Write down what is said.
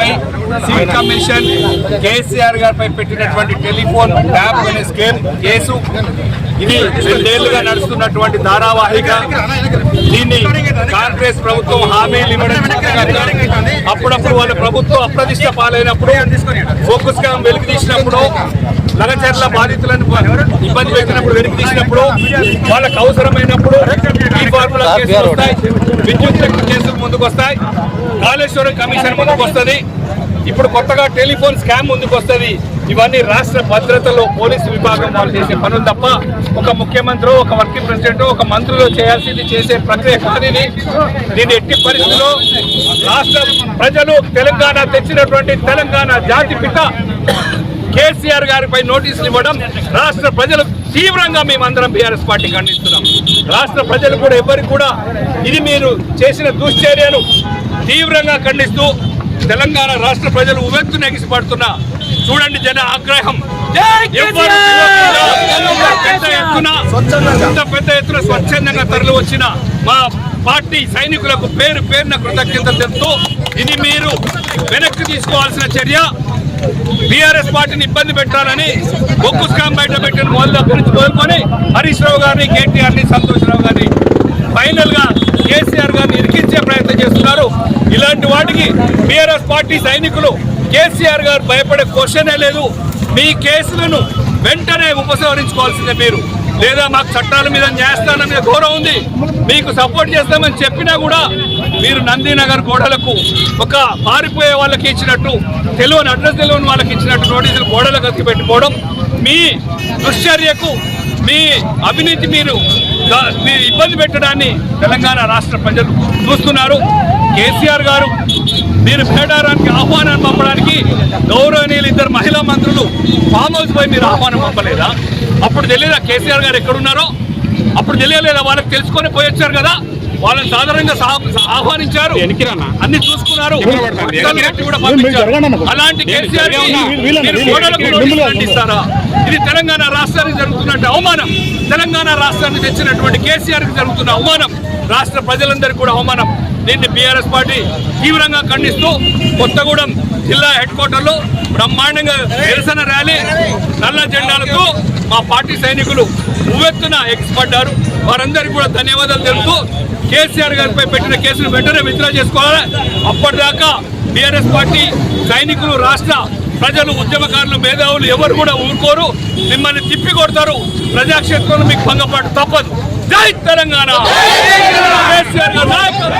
గారిపై civil commission KCR గారిపై పెట్టినటువంటి టెలిఫోన్ ట్యాప్ అనే స్కేమ్ కేసు ఇది 2 ఏళ్లుగా నడుస్తున్నటువంటి ధారావాహిక. దీన్ని కాంగ్రెస్ ప్రభుత్వం హామీలు ఇవ్వడం, అప్పుడప్పుడు వాళ్ళ ప్రభుత్వం అప్రతిష్ట పాలైనప్పుడు, ఫోకస్ స్కామ్ వెలికి తీసినప్పుడు, లగచర్ల బాధితులను ఇబ్బంది పెట్టినప్పుడు వెలికి తీసినప్పుడు, వాళ్ళకు అవసరమైనప్పుడు ఈ ఫార్ములా కేసులు వస్తాయి, విద్యుత్ శక్తి కేసులు ముందుకు వస్తాయి, కాళేశ్వరం కమిషన్ ముందుకు వస్తుంది, ఇప్పుడు కొత్తగా టెలిఫోన్ స్కామ్ ముందుకు వస్తుంది. ఇవన్నీ రాష్ట్ర భద్రతలో పోలీసు విభాగం వాళ్ళు చేసే పనులు తప్ప ఒక ముఖ్యమంత్రి, ఒక వర్కింగ్ ప్రెసిడెంట్, ఒక మంత్రులు చేయాల్సింది చేసే ప్రక్రియ కాదని దీన్ని ఎట్టి పరిస్థితుల్లో రాష్ట్ర ప్రజలు తెలంగాణ తెచ్చినటువంటి తెలంగాణ జాతి పిత కేసీఆర్ గారిపై నోటీసులు ఇవ్వడం రాష్ట్ర ప్రజలు తీవ్రంగా మేమందరం బీఆర్ఎస్ పార్టీ ఖండిస్తున్నాం. రాష్ట్ర ప్రజలు కూడా ఎవరికి కూడా ఇది మీరు చేసిన దుశ్చర్యను తీవ్రంగా ఖండిస్తూ తెలంగాణ రాష్ట్ర ప్రజలు ఉవ్వెత్తున ఎగిసిపడుతున్న చూడండి జన ఆగ్రహం. పెద్ద ఎత్తున స్వచ్ఛందంగా తరలి వచ్చిన మా పార్టీ సైనికులకు పేరు పేరున కృతజ్ఞతలు చెప్తూ ఇది మీరు వెనక్కి తీసుకోవాల్సిన చర్య. బీఆర్ఎస్ పార్టీని ఇబ్బంది పెట్టాలని బొగ్గు స్కామ్ బయట పెట్టిన మొదలుకొని హరీష్ రావు గారిని, కేటీఆర్ని, సంతోష్ రావు గారిని ఫైనల్ గా కేసీఆర్ గారిని ఇరికించే ప్రయత్నం చేస్తున్నారు. ఇలాంటి వాటికి బీఆర్ఎస్ పార్టీ సైనికులు కేసీఆర్ గారు భయపడే క్వశ్చనే లేదు. మీ కేసులను వెంటనే ఉపసంహరించుకోవాల్సిందే మీరు, లేదా మాకు చట్టాల మీద న్యాయస్థానం మీద గౌరవం ఉంది, మీకు సపోర్ట్ చేస్తామని చెప్పినా కూడా మీరు నందీనగర్ గోడలకు ఒక పారిపోయే వాళ్ళకి ఇచ్చినట్టు, తెలియని అడ్రస్ తెలియని వాళ్ళకి ఇచ్చినట్టు నోటీసులు గోడలకు అతికి పెట్టుకోవడం, మీ దుశ్చర్యకు, మీ అవినీతి మీరు ఇబ్బంది పెట్టడాన్ని తెలంగాణ రాష్ట్ర ప్రజలు చూస్తున్నారు. కేసీఆర్ గారు మీరు మేడారానికి ఆహ్వానం పంపడానికి గౌరవనీయులు 2 మహిళా మంత్రులు ఫామ్ హౌస్ పై మీరు ఆహ్వానం పంపలేదా? అప్పుడు తెలియదా కేసీఆర్ గారు ఎక్కడున్నారో? అప్పుడు తెలియలేదా? వాళ్ళకి తెలుసుకొని పోయొచ్చారు కదా, వాళ్ళని సాధారణంగా ఆహ్వానించారు, అన్ని చూసుకున్నారు, అలాంటి కేసీఆర్ ఖండిస్తారా? ఇది తెలంగాణ రాష్ట్రానికి జరుగుతున్నట్టు అవమానం, తెలంగాణ రాష్ట్రాన్ని తెచ్చినటువంటి కేసీఆర్కి జరుగుతున్న అవమానం, రాష్ట్ర ప్రజలందరికీ కూడా అవమానం. దీన్ని బీఆర్ఎస్ పార్టీ తీవ్రంగా ఖండిస్తూ కొత్తగూడెం జిల్లా హెడ్ క్వార్టర్లో బ్రహ్మాండంగా నిరసన ర్యాలీ, నల్ల జెండాలతో మా పార్టీ సైనికులు ఉవ్వెత్తున ఎగిసిపడ్డారు. వారందరికీ కూడా ధన్యవాదాలు తెలుపుతూ కేసీఆర్ గారిపై పెట్టిన కేసును వెంటనే విత్డ్రా చేసుకోవాలి. అప్పటిదాకా బీఆర్ఎస్ పార్టీ సైనికులు, రాష్ట్ర ప్రజలు, ఉద్యమకారులు, మేధావులు ఎవరు కూడా ఊరుకోరు, మిమ్మల్ని తిప్పి కొడతారు. ప్రజాక్షేత్రంలో మీకు భంగపాటు తప్పదు. జై తెలంగాణ. కేసీఆర్ గారు నాయకత్వం.